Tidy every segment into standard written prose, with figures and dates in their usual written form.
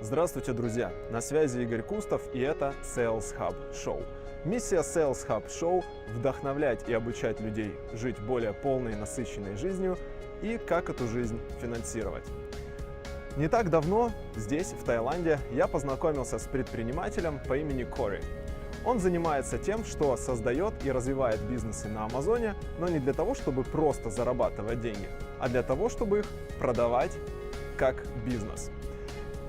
Здравствуйте, друзья! На связи Игорь Кустов, и это SalesHub Show. Миссия SalesHub Show – вдохновлять и обучать людей жить более полной и насыщенной жизнью и как эту жизнь финансировать. Не так давно здесь, в Таиланде, я познакомился с предпринимателем по имени Кори. Он занимается тем, что создает и развивает бизнесы на Амазоне, но не для того, чтобы просто зарабатывать деньги, а для того, чтобы их продавать как бизнес.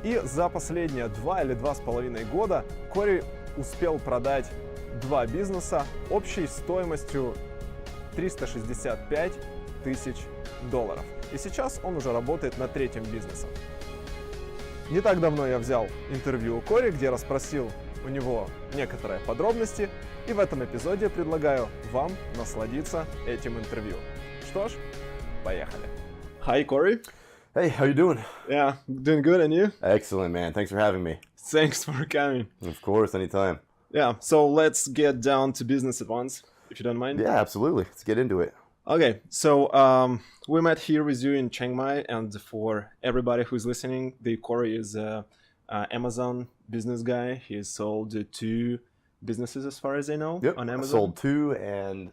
И за последние 2 или 2,5 года Кори успел продать 2 бизнеса общей стоимостью $365 тысяч. И сейчас он уже работает над 3-м бизнесом. Не так давно я взял интервью у Кори, где расспросил у него некоторые подробности, и в этом эпизоде предлагаю вам насладиться этим интервью. Что ж, поехали. Hi, Corey. Hey, how you doing? Yeah, doing good, and you? Excellent, man. Thanks for having me. Thanks for coming. Of course, anytime. Yeah, so let's get down to business at once, if you don't mind. Yeah, absolutely. Let's get into it. Okay, so we met here with you in Chiang Mai, and for everybody who's listening, the Corey is a Amazon business guy. He sold 2 businesses, as far as I know, Yep, on Amazon. I sold 2, and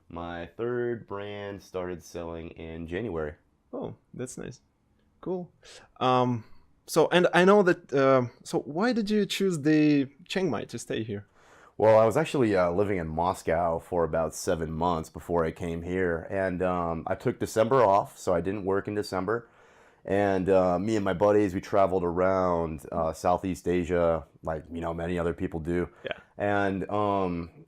my 3rd brand started selling in January. Oh, that's nice. Cool. So, and I know that, so why did you choose the Chiang Mai to stay here? Well, I was actually living in Moscow for about 7 months before I came here, and I took December off, so I didn't work in December. And me and my buddies, we traveled around Southeast Asia, like, you know, many other people do. Yeah. And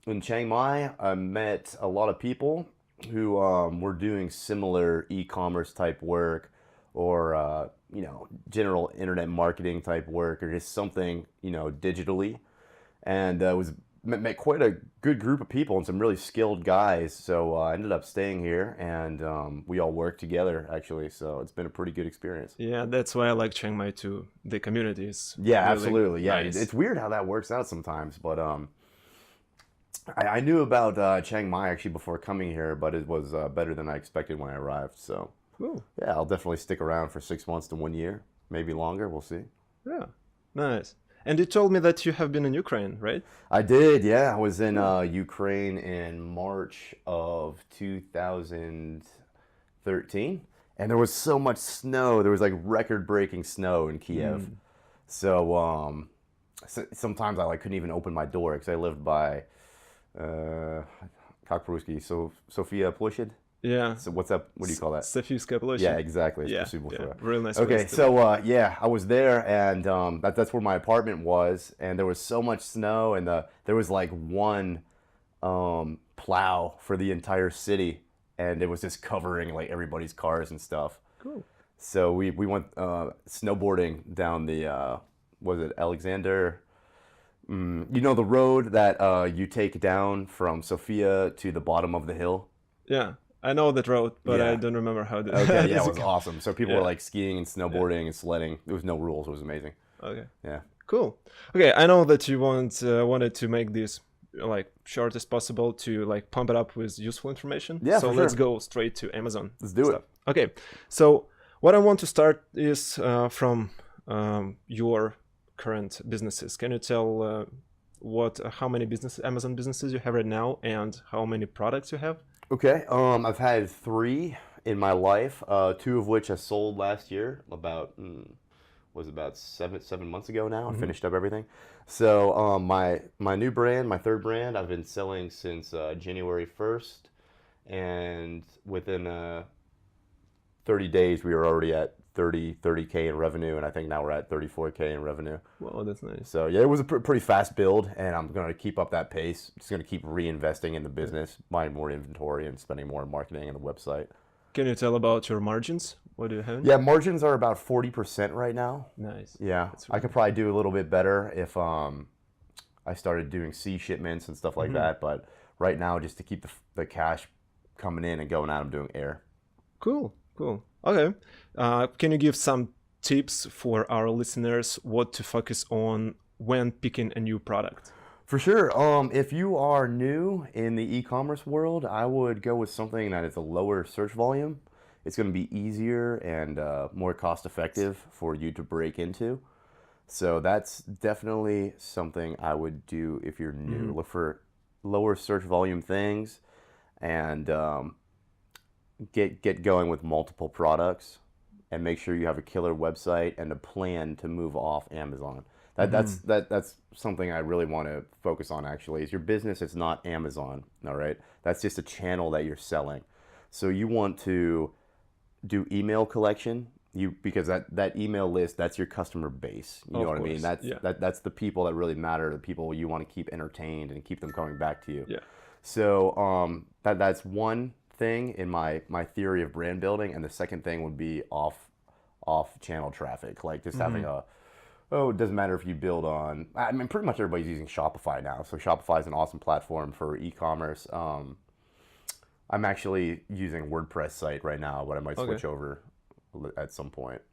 in Chiang Mai, I met a lot of people who were doing similar e-commerce type work, or you know, general internet marketing type work, or just something, you know, digitally. And met quite a good group of people and some really skilled guys. So I ended up staying here, and we all worked together, actually. So it's been a pretty good experience. Yeah, that's why I like Chiang Mai too. The community is Yeah, really absolutely. Yeah, nice. it's weird how that works out sometimes, but I knew about Chiang Mai actually before coming here, but it was better than I expected when I arrived. So Cool. yeah, I'll definitely stick around for 6 months to 1 year, maybe longer. We'll see. Yeah, nice. And you told me that you have been in Ukraine, right? I did, yeah. I was in Ukraine in March of 2013, and there was so much snow. There was like record-breaking snow in Kiev. So sometimes I couldn't even open my door because I lived by как по-русски, София площадь. Yeah. So what's up? What do you call that? Софийская площадь. Yeah, exactly. Yeah, Спасибо yeah. большое. Really nice. Okay, place to so yeah, I was there, and that's where my apartment was, and there was so much snow, and there was like one plow for the entire city, and it was just covering like everybody's cars and stuff. Cool. So we went snowboarding down the was it Alexander? You know the road that you take down from Sofia to the bottom of the hill? Yeah, I know that road, but Yeah. I don't remember how to. Okay, yeah, it was awesome. So people Yeah. were like skiing and snowboarding and sledding. There was no rules. It was amazing. Okay. Yeah. Cool. Okay, I know that you wanted to make this like short as possible to like pump it up with useful information. Yeah, So for let's sure. go straight to Amazon. Let's do it. Okay. So what I want to start is from your current businesses. Can you tell how many Amazon businesses you have right now, and how many products you have? Okay. I've had 3 in my life. 2 of which I sold last year. About about 7 months ago now. I finished up everything. So my new brand, my 3rd brand, I've been selling since January 1st, and within 30 days we were already at 30K in revenue, and I think now we're at 34K in revenue. Wow, that's nice. So yeah, it was a pretty fast build, and I'm going to keep up that pace. Just going to keep reinvesting in the business, buying more inventory, and spending more on marketing and the website. Can you tell about your margins? What do you have? Yeah, margins are about 40% right now. Nice. Yeah, That's I could probably do a little bit better if I started doing sea shipments and stuff like that. But right now, just to keep the cash coming in and going out, I'm doing air. Cool. Okay. Can you give some tips for our listeners what to focus on when picking a new product? For sure. If you are new in the e-commerce world, I would go with something that is a lower search volume. It's going to be easier and more cost effective for you to break into. So that's definitely something I would do if you're new. Look for lower search volume things, and get going with multiple products, and make sure you have a killer website and a plan to move off Amazon. That's something I really want to focus on. Actually, is your business? It's not Amazon. All right, that's just a channel that you're selling. So you want to do email collection. Because that email list, that's your customer base. You know what I mean? That's the people that really matter, the people you want to keep entertained and keep them coming back to you. Yeah. So that's one thing in my theory of brand building, and the second thing would be off channel traffic, like just having it doesn't matter if you build on. I mean, pretty much everybody's using Shopify now. So Shopify is an awesome platform for e-commerce. I'm actually using WordPress site right now, but I might switch over at some point.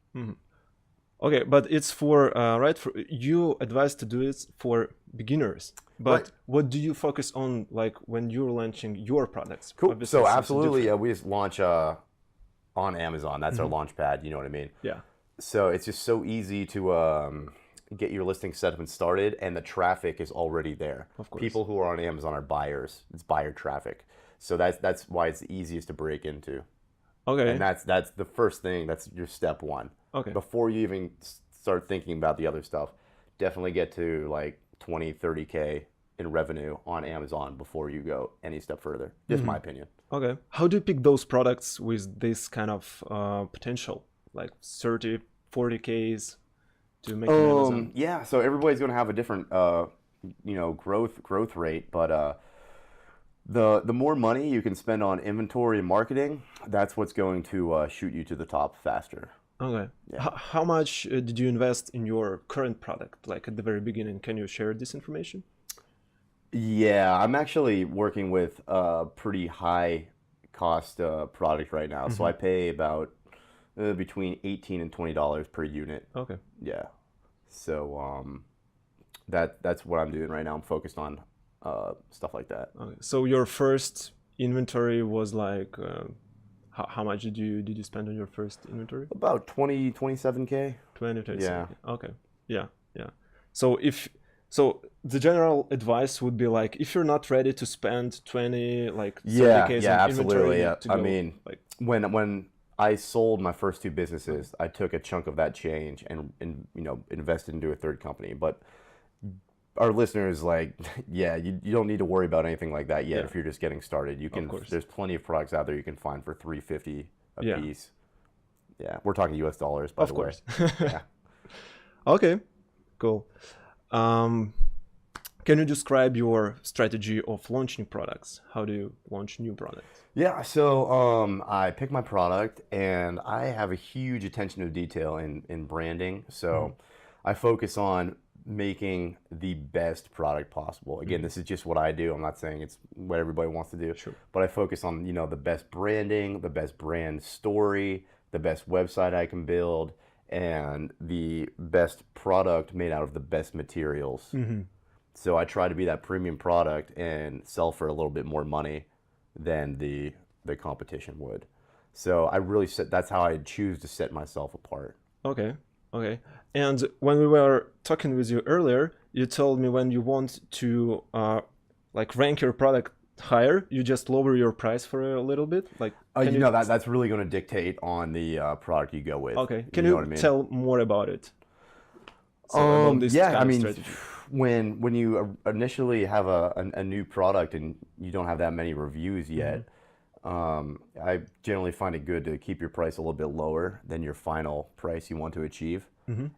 Okay, but it's for right, for you advise to do it for beginners, but what do you focus on, like when you're launching your products? Cool. So absolutely, we just launch on Amazon. That's our launch pad, you know what I mean? Yeah. So it's just so easy to get your listing set up and started, and the traffic is already there. Of course. People who are on Amazon are buyers. It's buyer traffic. So that's why it's the easiest to break into. Okay. And that's the first thing. That's your step one. Okay. Before you even start thinking about the other stuff, definitely get to like 20, 30K in revenue on Amazon before you go any step further. Just my opinion. Okay. How do you pick those products with this kind of potential, like 30, 40Ks to make an Amazon? Yeah. So everybody's going to have a different, growth rate, but the more money you can spend on inventory and marketing, that's what's going to shoot you to the top faster. Okay. Yeah. How much did you invest in your current product, like at the very beginning? Can you share this information? Yeah, I'm actually working with a pretty high cost product right now. So I pay about between $18 and $20 per unit. Okay. Yeah. So that's what I'm doing right now. I'm focused on stuff like that. Okay. So your first inventory was like, how much did you spend on your first inventory? About 27K. 27K. Yeah. Okay. Yeah. So the general advice would be like, if you're not ready to spend 30K on absolutely. inventory, Yeah. to go, I mean, like, when I sold my first two businesses, I took a chunk of that change and invested into a third company. But our listeners, like, you don't need to worry about anything like that yet. If you're just getting started. You can. There's plenty of products out there you can find for $350 a piece. Yeah, we're talking US dollars, by the way. Of course. Yeah. Okay, cool. Can you describe your strategy of launching products? How do you launch new products? Yeah, so I pick my product, and I have a huge attention to detail in branding. So I focus on making the best product possible. Again, this is just what I do. I'm not saying it's what everybody wants to do. Sure. But I focus on, the best branding, the best brand story, the best website I can build, and the best product made out of the best materials. So I try to be that premium product and sell for a little bit more money than the competition would. So that's how I choose to set myself apart. Okay. And when we were talking with you earlier, you told me when you want to rank your product higher, you just lower your price for a little bit. Like, that's really going to dictate on the product you go with. Okay. Can you tell more about it? Strategy. When you initially have a new product and you don't have that many reviews yet, I generally find it good to keep your price a little bit lower than your final price you want to achieve,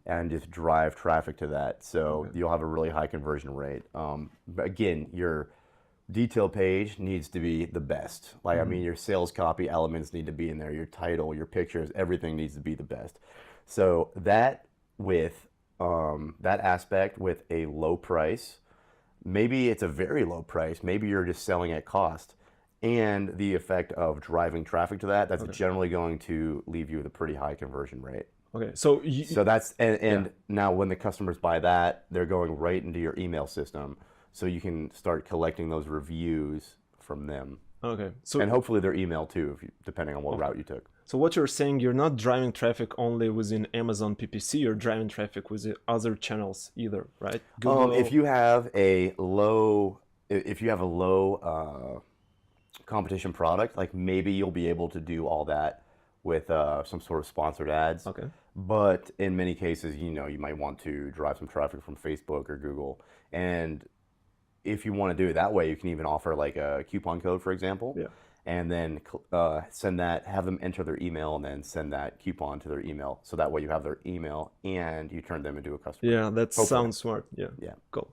and just drive traffic to that. So you'll have a really high conversion rate. But again, your detail page needs to be the best. I mean, your sales copy elements need to be in there. Your title, your pictures, everything needs to be the best. So that with that aspect with a low price, maybe it's a very low price, maybe you're just selling at cost, and the effect of driving traffic to that's generally going to leave you with a pretty high conversion rate. Okay, so that's now when the customers buy that, they're going right into your email system, so you can start collecting those reviews from them. Okay. So And hopefully their email too, depending on what route you took. So what you're saying, you're not driving traffic only within Amazon PPC, you're driving traffic with the other channels either, right? Google. If you have a low competition product, like maybe you'll be able to do all that with some sort of sponsored ads. Okay. But in many cases, you might want to drive some traffic from Facebook or Google. And if you want to do it that way, you can even offer like a coupon code, for example. Yeah. And then have them enter their email and then send that coupon to their email. So that way you have their email and you turn them into a customer. Yeah, that Hopefully. sounds smart. Yeah. Yeah. Cool.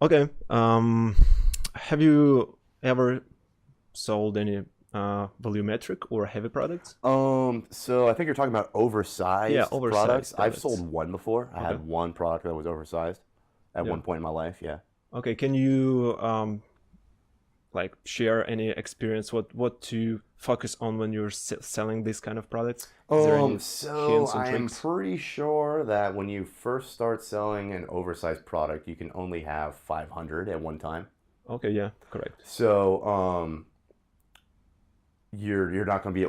Okay. Have you ever sold any volumetric or heavy products? So I think you're talking about oversized products. I've products. sold one before. I had one product that was oversized at one point in my life. Yeah. Okay. Can you like share any experience? What to focus on when you're selling these kind of products? Is there any So hints and I'm tricks? pretty sure that when you first start selling an oversized product, you can only have 500 at one time. Okay. Yeah. Correct. So you're not going to be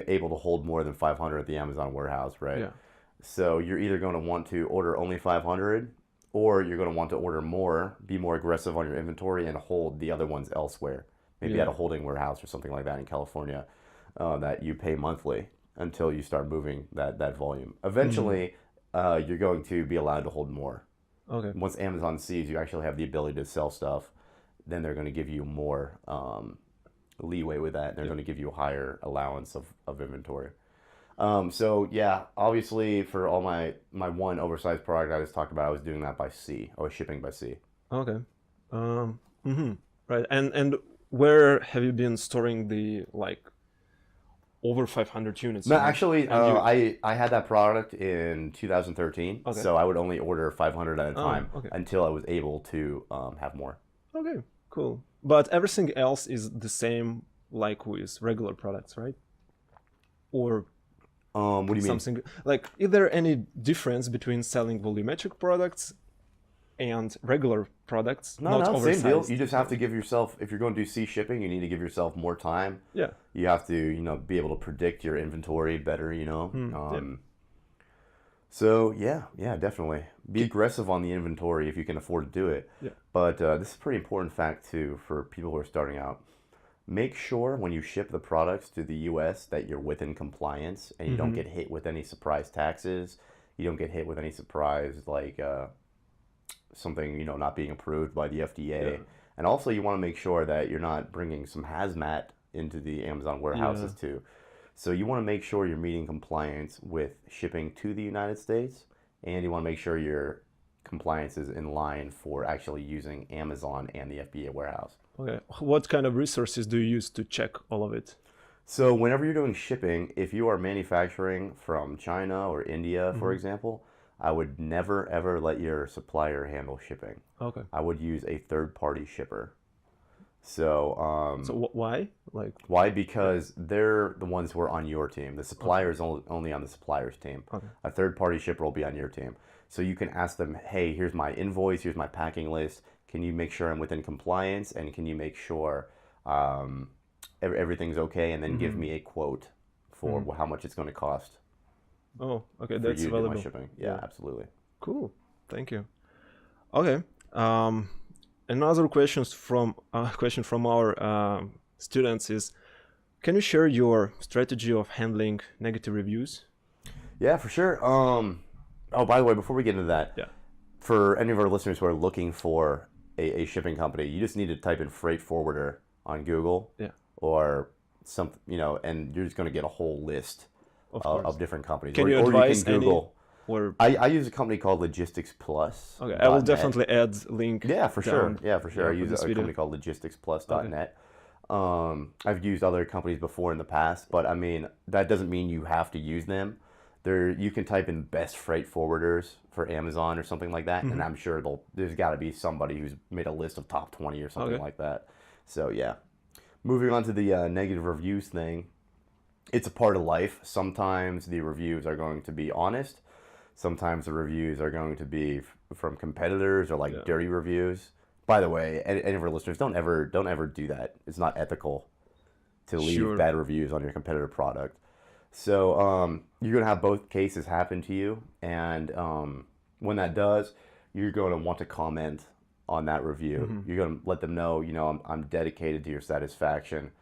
able to hold more than 500 at the Amazon warehouse, right? Yeah. So you're either going to want to order only 500, or you're going to want to order more, be more aggressive on your inventory, and hold the other ones elsewhere. Maybe at a holding warehouse or something like that in California that you pay monthly until you start moving that volume. Eventually, you're going to be allowed to hold more. Okay. Once Amazon sees you actually have the ability to sell stuff, then they're going to give you more leeway with that. They're going to give you a higher allowance of inventory. So yeah, obviously for all my one oversized product I just talked about, I was doing that by sea. I was shipping by sea. Okay. Right. And where have you been storing the like over 500 units? No, actually, I had that product in 2013. Okay. So I would only order 500 at a time okay. until I was able to have more. Okay, cool. But everything else is the same like with regular products, right? Or What do you mean? something like, is there any difference between selling volumetric products and regular products? No, not same oversized? deal. You just have to give yourself, if you're going to do sea shipping, you need to give yourself more time. Yeah. You have to, be able to predict your inventory better, So yeah, definitely. Be aggressive on the inventory if you can afford to do it. Yeah. But this is a pretty important fact too for people who are starting out. Make sure when you ship the products to the US that you're within compliance and you don't get hit with any surprise taxes. You don't get hit with any surprise like something, not being approved by the FDA. Yeah. And also you want to make sure that you're not bringing some hazmat into the Amazon warehouses too. So you want to make sure you're meeting compliance with shipping to the United States, and you want to make sure your compliance is in line for actually using Amazon and the FBA warehouse. Okay. What kind of resources do you use to check all of it? So whenever you're doing shipping, if you are manufacturing from China or India, for example, I would never ever let your supplier handle shipping. Okay. I would use a third-party shipper. So why? Like, why? Because they're the ones who are on your team. The supplier is only on the supplier's team. Okay. A third-party shipper will be on your team. So you can ask them, hey, here's my invoice, here's my packing list. Can you make sure I'm within compliance? And can you make sure everything's okay? And then give me a quote for how much it's going to cost. oh, okay, For that's you to do my valuable. shipping. Yeah, absolutely. Cool. Thank you. Okay. Another question from our students is, can you share your strategy of handling negative reviews? Yeah, for sure. Oh, by the way, before we get into that, for any of our listeners who are looking for a shipping company, you just need to type in freight forwarder on Google, or some, and you're just going to get a whole list of different companies. Can you or advise you can Google. Or I use a company called Logistics Plus. okay, I will definitely add link. Yeah, for sure. I use this a video. company called logisticsplus.net. I've used other companies before in the past, but I mean, that doesn't mean you have to use them. You can type in best freight forwarders for Amazon or something like that, and I'm sure there's got to be somebody who's made a list of top 20 or something like that. So yeah. Moving on to the negative reviews thing, it's a part of life. Sometimes the reviews are going to be honest. Sometimes the reviews are going to be from competitors or like dirty reviews. by the way, any of our listeners, don't ever do that. It's not ethical to leave bad reviews on your competitor product. So you're going to have both cases happen to you, and when that does, you're going to want to comment on that review. You're going to let them know, I'm dedicated to your satisfaction.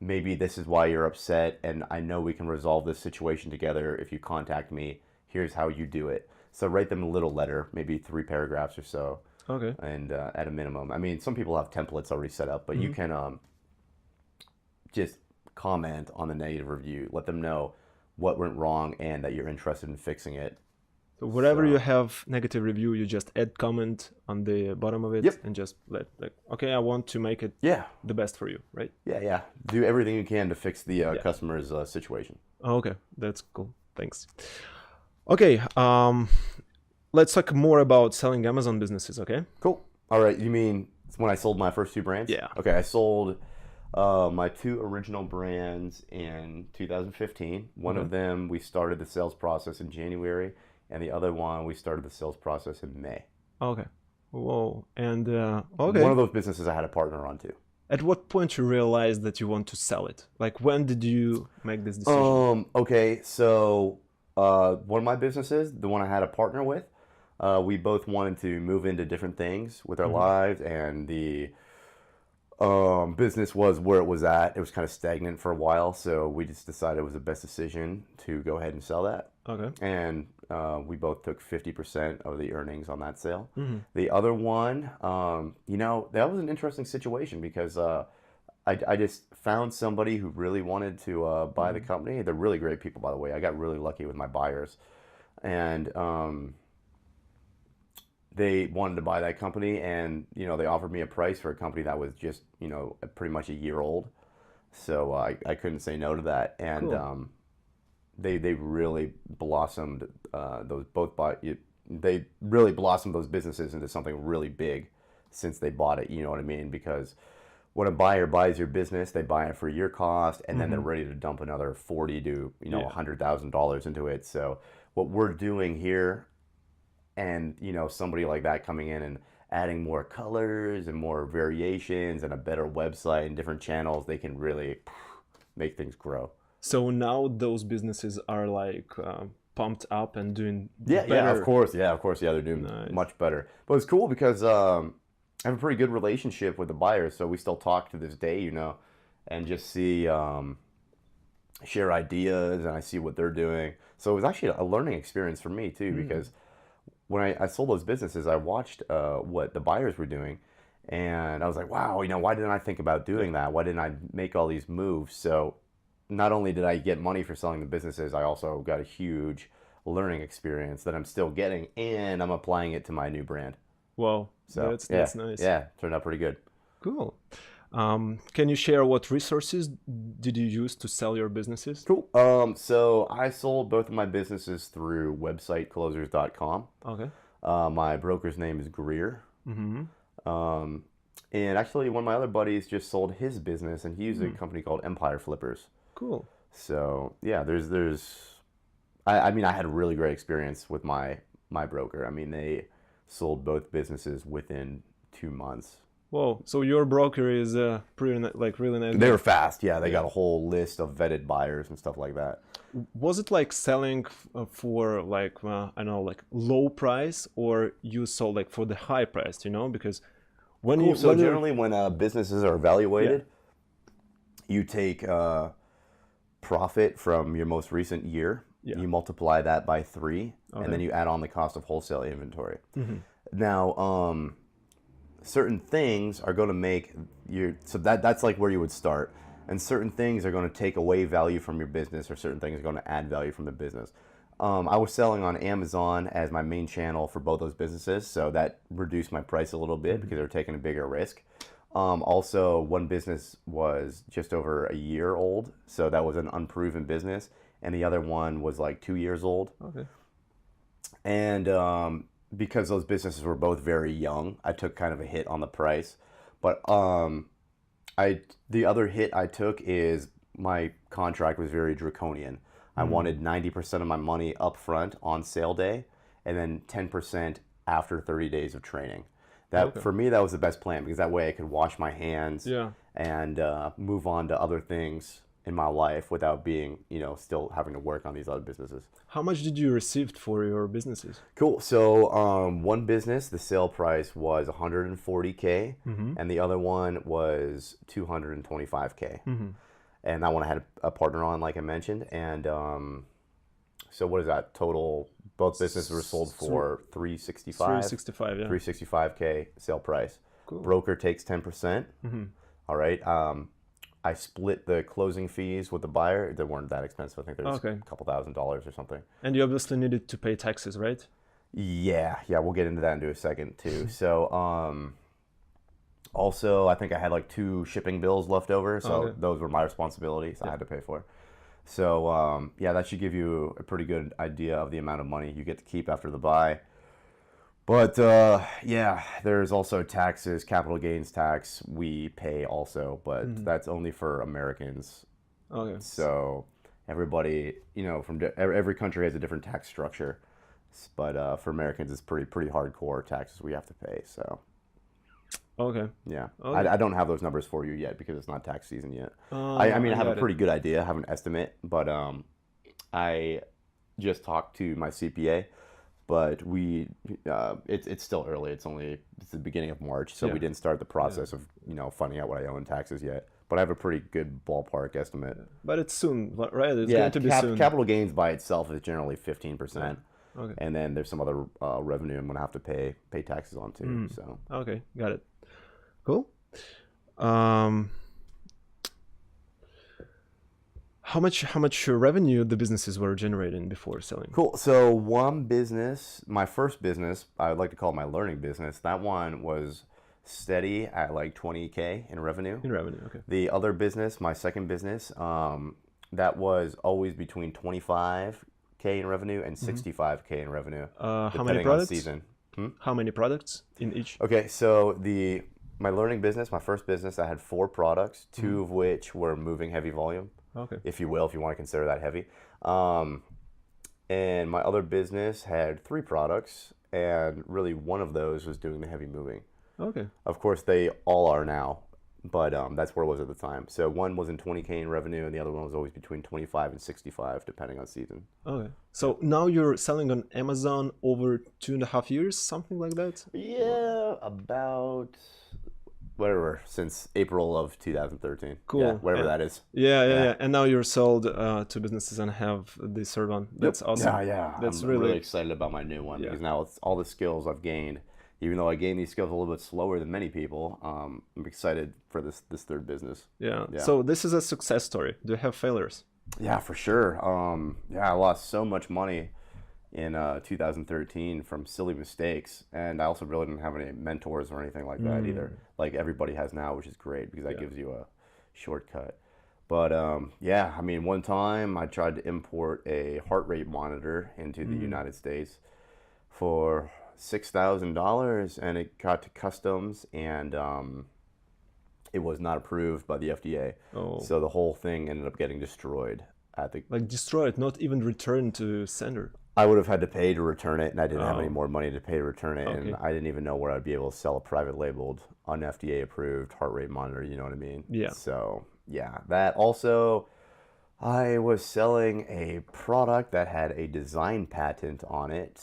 Maybe this is why you're upset, and I know we can resolve this situation together if you contact me. Here's how you do it. So write them a little letter, maybe 3 paragraphs or so. Okay. And at a minimum, I mean, some people have templates already set up, but you can just comment on the negative review. Let them know what went wrong and that you're interested in fixing it. So wherever you have negative review, you just add comment on the bottom of it and just okay, I want to make it the best for you, right? Yeah. Do everything you can to fix the customer's situation. Okay, that's cool. Thanks. Okay, let's talk more about selling Amazon businesses, okay? Cool. All right, you mean when I sold my first 2 brands? Yeah. Okay, I sold my 2 original brands in 2015. One of them, we started the sales process in January, and the other one, we started the sales process in May. Okay. Whoa. And, okay. One of those businesses I had a partner on too. At what point you realized that you want to sell it? Like, when did you make this decision? Okay, so one of my businesses, the one I had a partner with, we both wanted to move into different things with our lives, and the business was where it was at. It was kind of stagnant for a while, so we just decided it was the best decision to go ahead and sell that. Okay. And we both took 50% of the earnings on that sale. The other one, that was an interesting situation because I just found somebody who really wanted to buy the company. They're really great people, by the way. I got really lucky with my buyers. And they wanted to buy that company, and they offered me a price for a company that was just pretty much a year old. So I couldn't say no to that. And cool. They really blossomed they really blossomed those businesses into something really big since they bought it. You know what I mean? Because when a buyer buys your business, they buy it for your cost, and then they're ready to dump another $40,000 to $100,000 into it. So what we're doing here, and somebody like that coming in and adding more colors and more variations and a better website and different channels, they can really make things grow. So now those businesses are like pumped up and doing better. Yeah, of course. Yeah, they're doing much better. But it's cool because I have a pretty good relationship with the buyers, so we still talk to this day, and just see, share ideas, and I see what they're doing. So it was actually a learning experience for me too, because when I sold those businesses, I watched what the buyers were doing, and I was like, wow, why didn't I think about doing that? Why didn't I make all these moves? So not only did I get money for selling the businesses, I also got a huge learning experience that I'm still getting, and I'm applying it to my new brand. Wow, so that's nice. Yeah, turned out pretty good. Cool. Can you share what resources did you use to sell your businesses? Cool. So I sold both of my businesses through websiteclosers.com. Okay. My broker's name is Greer. And actually, one of my other buddies just sold his business, and he used a company called Empire Flippers. Cool. So yeah, I mean, I had a really great experience with my broker. I mean, they sold both businesses within 2 months. Whoa! So your broker is really nice. They were fast. Yeah, they got a whole list of vetted buyers and stuff like that. Was it like selling for I don't know, like low price, or you sold like for the high price? Because when generally when businesses are evaluated, you take profit from your most recent year. You multiply that by 3, and then you add on the cost of wholesale inventory. Now, certain things are going to make that's like where you would start, and certain things are going to take away value from your business, or certain things are going to add value from the business. I was selling on Amazon as my main channel for both those businesses, so that reduced my price a little bit because they were taking a bigger risk. Also, one business was just over a year old, so that was an unproven business, and the other one was like 2 years old. Okay. And because those businesses were both very young, I took kind of a hit on the price. But the other hit I took is my contract was very draconian. I wanted 90% of my money up front on sale day, and then 10% after 30 days of training. For me, that was the best plan because that way I could wash my hands Yeah. and move on to other things in my life without being, still having to work on these other businesses. How much did you receive for your businesses? Cool. So one business, the sale price was 140K, and the other one was 225K. And that one I had a partner on, like I mentioned. And so what is that total? Both businesses were sold for 365. 365, yeah. 365K sale price. Cool. Broker takes 10%. All right. I split the closing fees with the buyer. They weren't that expensive. I think there's a couple $1,000s or something. And you obviously needed to pay taxes, right? Yeah, we'll get into that in a second too. So also I think I had like 2 shipping bills left over, so those were my responsibility, so I had to pay for. So that should give you a pretty good idea of the amount of money you get to keep after the buy. But there's also taxes, capital gains tax we pay also, but that's only for Americans. Okay. So everybody, from every country has a different tax structure, but for Americans it's pretty hardcore taxes we have to pay. So. Okay. Yeah. Okay. I don't have those numbers for you yet because it's not tax season yet. I have a pretty good idea. I have an estimate, but I just talked to my CPA. But it's still early. It's the beginning of March, so we didn't start the process of finding out what I owe in taxes yet. But I have a pretty good ballpark estimate. But it's soon, right? It's going to be soon. Capital gains by itself is generally 15%, Yeah. Okay. and then there's some other revenue I'm gonna have to pay taxes on too. So okay, got it. Cool. How much revenue the businesses were generating before selling? Cool. So one business, my first business, I would like to call it my learning business. That one was steady at like 20K in revenue. In revenue, okay. The other business, my second business, that was always between 25K in revenue and 65K in revenue. How many products? On season. How many products in each? Okay, so my learning business, my first business, I had 4 products, 2 of which were moving heavy volume. Okay. If you want to consider that heavy. And my other business had 3 products, and really one of those was doing the heavy moving. Okay. Of course, they all are now, but that's where it was at the time. So one was in 20K in revenue, and the other one was always between 25 and 65, depending on season. Okay. So now you're selling on Amazon over 2.5 years, something like that? Yeah, about... whatever, since April of 2013. Cool. Yeah, whatever that is. Yeah. And now you're sold to businesses and have the third one. That's awesome. Yeah. That's I'm really excited about my new one because now it's all the skills I've gained. Even though I gained these skills a little bit slower than many people, I'm excited for this third business. Yeah. So this is a success story. Do you have failures? Yeah, for sure. I lost so much money in 2013 from silly mistakes, and I also really didn't have any mentors or anything like that either, like everybody has now, which is great because that gives you a shortcut. But one time I tried to import a heart rate monitor into the United States for $6,000, and it got to customs, and it was not approved by the FDA. So the whole thing ended up getting destroyed at the destroyed, not even returned to sender. I would have had to pay to return it, and I didn't have any more money to pay to return it, and I didn't even know where I'd be able to sell a private labeled, un-FDA approved heart rate monitor, you know what I mean? Yeah. So, that also, I was selling a product that had a design patent on it.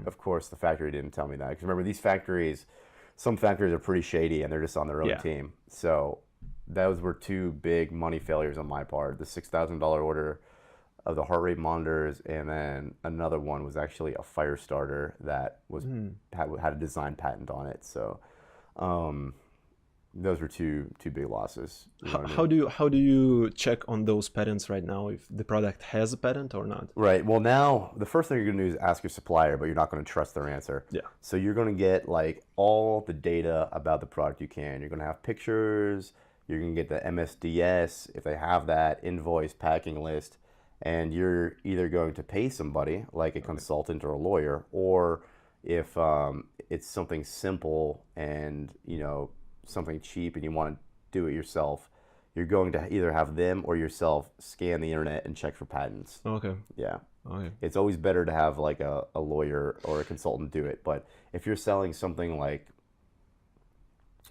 Of course, the factory didn't tell me that, because remember, some factories are pretty shady, and they're just on their own team. So, those were 2 big money failures on my part. The $6,000 order of the heart rate monitors, and then another one was actually a fire starter that was had a design patent on it. So those were two big losses. How do you check on those patents right now, if the product has a patent or not? Right. Well, now the first thing you're going to do is ask your supplier, but you're not going to trust their answer. Yeah. So you're going to get like all the data about the product you can. You're going to have pictures. You're going to get the MSDS if they have that, invoice, packing list. And you're either going to pay somebody, like a consultant or a lawyer, or if it's something simple and, something cheap and you want to do it yourself, you're going to either have them or yourself scan the internet and check for patents. Okay. Yeah. Okay. It's always better to have like a lawyer or a consultant do it. But if you're selling something like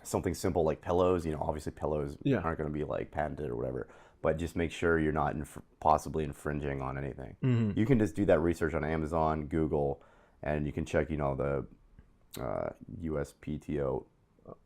something simple like pillows, obviously pillows Yeah. aren't going to be like patented or whatever, but just make sure you're not possibly infringing on anything. You can just do that research on Amazon, Google, and you can check, the USPTO.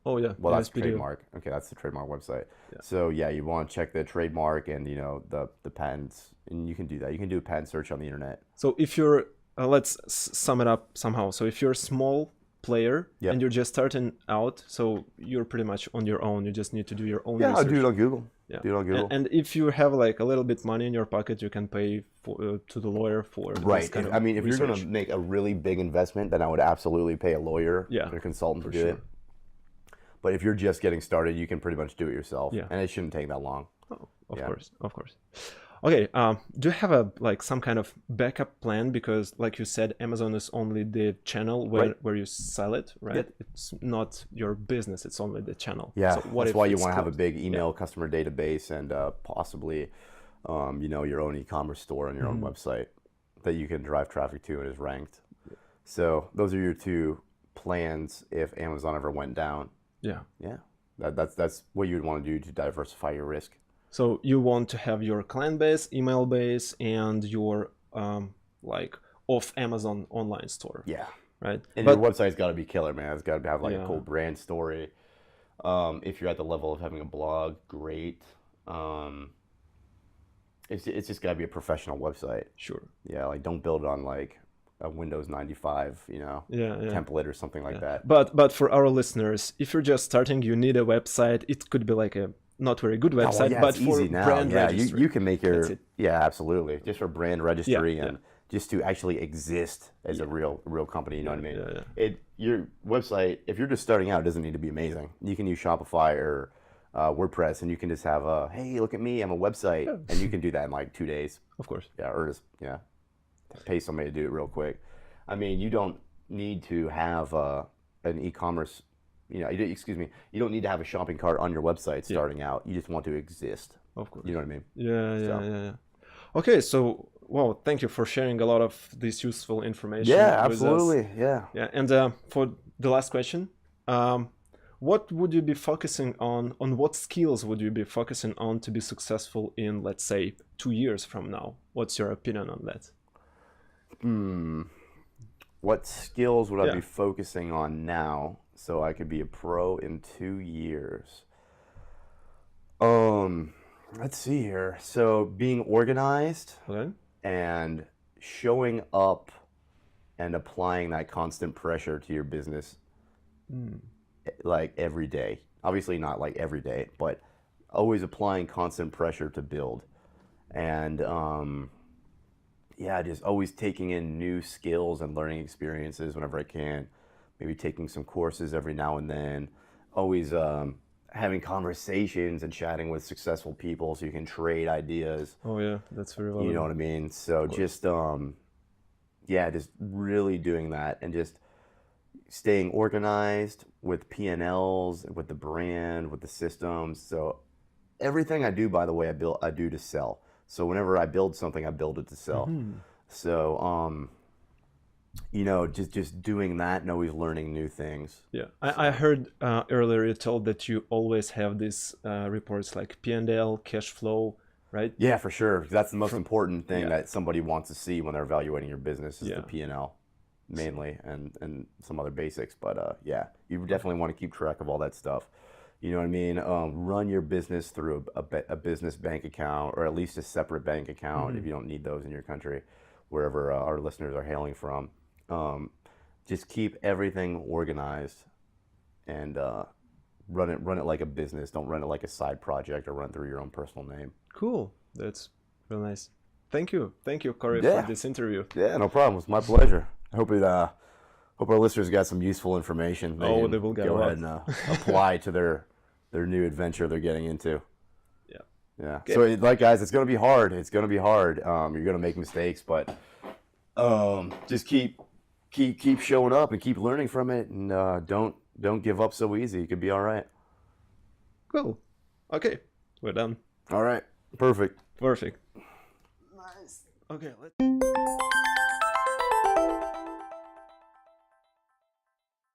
Oh yeah. Well, that's USPTO. trademark. Okay, that's the trademark website. Yeah. So yeah, you want to check the trademark and the patents, and you can do that. You can do a patent search on the internet. So if you're, let's sum it up somehow. So if you're a small player Yep. and you're just starting out, so you're pretty much on your own. You just need to do your own Yeah, research. I'll do it on Google. Yeah. Do it on Google. And if you have like a little bit money in your pocket, you can pay to the lawyer for this Right. kind of I mean, if you're going research. to make a really big investment, then I would absolutely pay a lawyer Yeah, or a consultant to do sure. it. But if you're just getting started, you can pretty much do it yourself. Yeah. And it shouldn't take that long. Oh, of Yeah. course, of course. Okay, do you have some kind of backup plan? Because like you said, Amazon is only the channel where you sell it, right? Yep. It's not your business, it's only the channel. Yeah, So what that's if why you it's want to have a closed? big email customer database and possibly, your own e-commerce store on your own website that you can drive traffic to and is ranked. So those are your two plans if Amazon ever went down. Yeah. Yeah, that's what you would want to do to diversify your risk. So you want to have your client base, email base, and your off Amazon online store, Yeah. right? And But your website's got to be killer, man. It's got to have like Yeah. a cool brand story. If you're at the level of having a blog, great. It's just got to be a professional website. sure. Yeah, like don't build it on like a Windows 95, Yeah. template or something like that. But for our listeners, if you're just starting, you need a website. It could be like a not very good Oh, well, website, yeah, but it's for easy now. brand Yeah, registry. you can make your That's it. yeah, absolutely, just for brand registry Yeah, and just to actually exist as a real company. You know what I mean? Yeah. Your website, if you're just starting out, it doesn't need to be amazing. You can use Shopify or WordPress, and you can just have a hey, look at me, I'm a website, and you can do that in like 2 days. Of course. Yeah, or just pay somebody to do it real quick. I mean, you don't need to have an e-commerce. You don't need to have a shopping cart on your website starting out. You just want to exist. Of course. You know what I mean? Yeah. Okay, so well, thank you for sharing a lot of this useful information. Yeah, with us. absolutely. Yeah. Yeah, and for the last question, what would you be focusing on? On what skills would you be focusing on to be successful in, let's say, 2 years from now? What's your opinion on that? What skills would I Yeah. be focusing on now so I could be a pro in 2 years? Let's see here. So being organized Okay. and showing up and applying that constant pressure to your business like every day. Obviously not like every day, but always applying constant pressure to build. And just always taking in new skills and learning experiences whenever I can. Maybe taking some courses every now and then. Always having conversations and chatting with successful people so you can trade ideas. Oh yeah, that's very valuable. You know what I mean? So just just really doing that and just staying organized with P&Ls, with the brand, with the systems. So everything I do, by the way, I do to sell. So whenever I build something, I build it to sell. So just doing that and always learning new things. Yeah, I heard earlier you told that you always have these reports like P&L, cash flow, right? Yeah, for sure. 'Cause that's the most important thing that somebody wants to see when they're evaluating your business is the P&L mainly and some other basics. But you definitely want to keep track of all that stuff. You know what I mean? Run your business through a business bank account or at least a separate bank account if you don't need those in your country, wherever our listeners are hailing from. Just keep everything organized and run it like a business. Don't run it like a side project or run it through your own personal name. Cool. That's real nice. Thank you, Corey, Yeah. for this interview. Yeah, no problem. It's my pleasure. I hope our listeners got some useful information. They can will get go a lot. ahead and apply to their new adventure they're getting into. Yeah. Yeah. So, guys, it's gonna be hard. It's gonna be hard. You're gonna make mistakes, but just keep showing up and keep learning from it, and don't give up so easy. You could be all right. Cool. Okay, we're done. All right. Perfect. Perfect. Nice. Okay, let's.